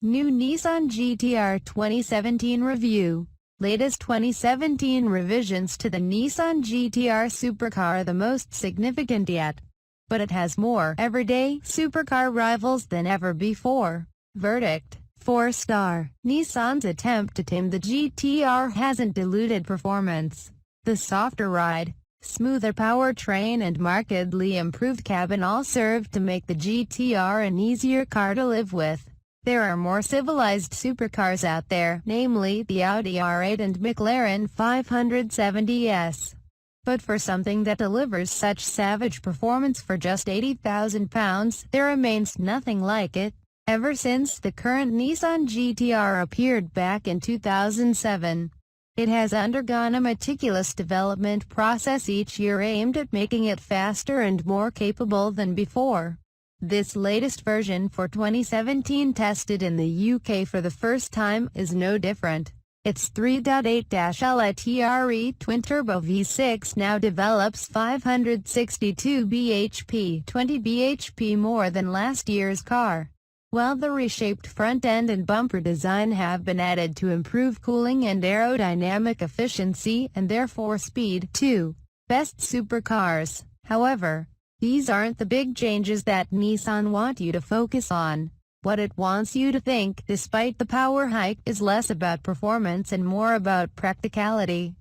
New Nissan GT-R 2017 review. Latest 2017 revisions to the Nissan GT-R supercar are the most significant yet. But it has more everyday supercar rivals than ever before. Verdict: 4-star. Nissan's attempt to tame the GT-R hasn't diluted performance. The softer ride, smoother powertrain and markedly improved cabin all serve to make the GT-R an easier car to live with. There are more civilized supercars out there, namely the Audi R8 and McLaren 570s. But for something that delivers such savage performance for just £80,000, there remains nothing like it. Ever since the current Nissan GT-R appeared back in 2007, it has undergone a meticulous development process each year aimed at making it faster and more capable than before. This latest version for 2017, tested in the UK for the first time, is no different. Its 3.8-litre twin-turbo V6 now develops 562 bhp, 20 bhp more than last year's car. While the reshaped front end and bumper design have been added to improve cooling and aerodynamic efficiency, and therefore speed, too. Best supercars, however, these aren't the big changes that Nissan want you to focus on. What it wants you to think, despite the power hike, is less about performance and more about practicality.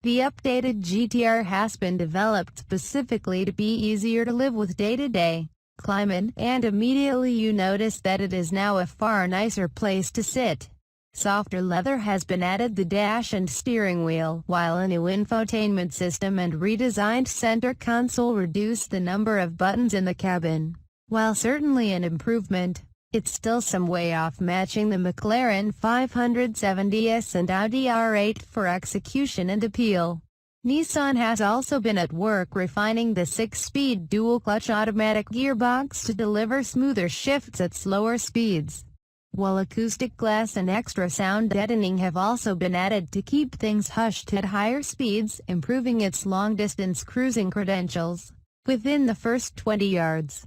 The updated GT-R has been developed specifically to be easier to live with day-to-day. Climb in, and immediately you notice that it is now a far nicer place to sit. Softer leather has been added to the dash and steering wheel, while a new infotainment system and redesigned center console reduce the number of buttons in the cabin. While certainly an improvement, it's still some way off matching the McLaren 570s and Audi R8 for execution and appeal. Nissan has also been at work refining the 6-speed dual-clutch automatic gearbox to deliver smoother shifts at slower speeds, while acoustic glass and extra sound deadening have also been added to keep things hushed at higher speeds, improving its long-distance cruising credentials. Within the first 20 yards,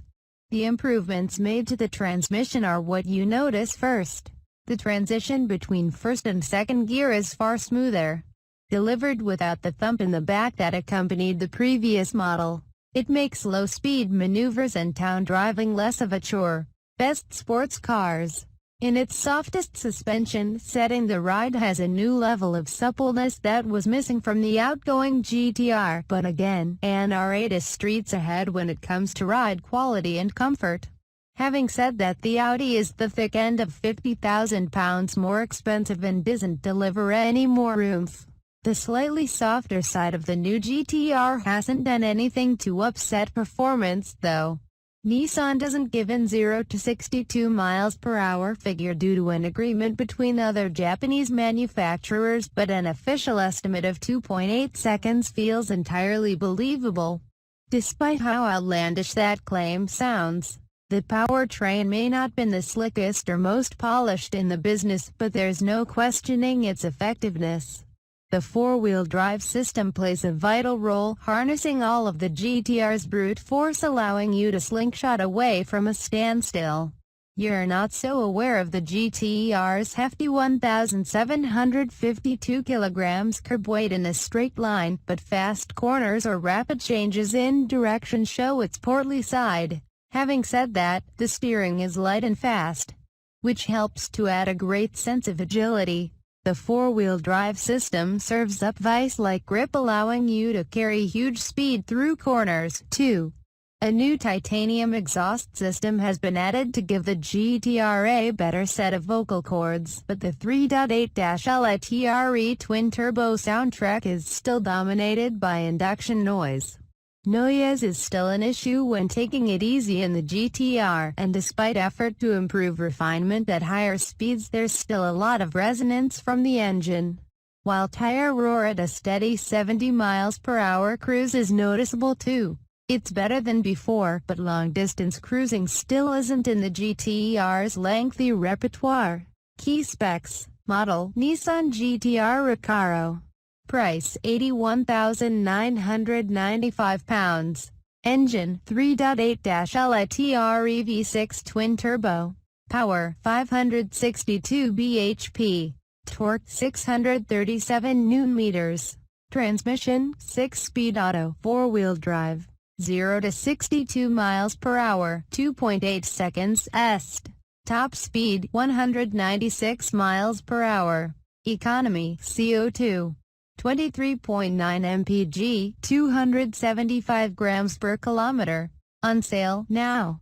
the improvements made to the transmission are what you notice first. The transition between first and second gear is far smoother, delivered without the thump in the back that accompanied the previous model. It makes low-speed maneuvers and town driving less of a chore. Best sports cars. In its softest suspension setting, the ride has a new level of suppleness that was missing from the outgoing GT-R, but again, an R8 is streets ahead when it comes to ride quality and comfort. Having said that, the Audi is the thick end of £50,000 more expensive and doesn't deliver any more oomph. The slightly softer side of the new GT-R hasn't done anything to upset performance, though. Nissan doesn't give an 0 to 62 miles per hour figure due to an agreement between other Japanese manufacturers, but an official estimate of 2.8 seconds feels entirely believable. Despite how outlandish that claim sounds, the powertrain may not be the slickest or most polished in the business, but there's no questioning its effectiveness. The four-wheel drive system plays a vital role, harnessing all of the GT-R's brute force, allowing you to slingshot away from a standstill. You're not so aware of the GT-R's hefty 1,752 kilograms curb weight in a straight line, but fast corners or rapid changes in direction show its portly side. Having said that, the steering is light and fast, which helps to add a great sense of agility. The four-wheel drive system serves up vice-like grip, allowing you to carry huge speed through corners, too. A new titanium exhaust system has been added to give the GT-R a better set of vocal cords, but the 3.8-litre twin-turbo soundtrack is still dominated by induction noise. Noise is still an issue when taking it easy in the GT-R, and despite effort to improve refinement at higher speeds, there's still a lot of resonance from the engine. While tire roar at a steady 70 miles per hour cruise is noticeable too. It's better than before, but long-distance cruising still isn't in the GT-R's lengthy repertoire. Key specs: model Nissan GT-R Recaro. Price £81,995. Engine 3.8-litre V6 twin-turbo. Power 562 bhp. Torque 637 Nm. Transmission 6-speed auto 4-wheel drive. 0 to 62 miles per hour 2.8 seconds est. Top speed 196 miles per hour. Economy CO2 23.9 mpg 275 grams per kilometer. On sale now.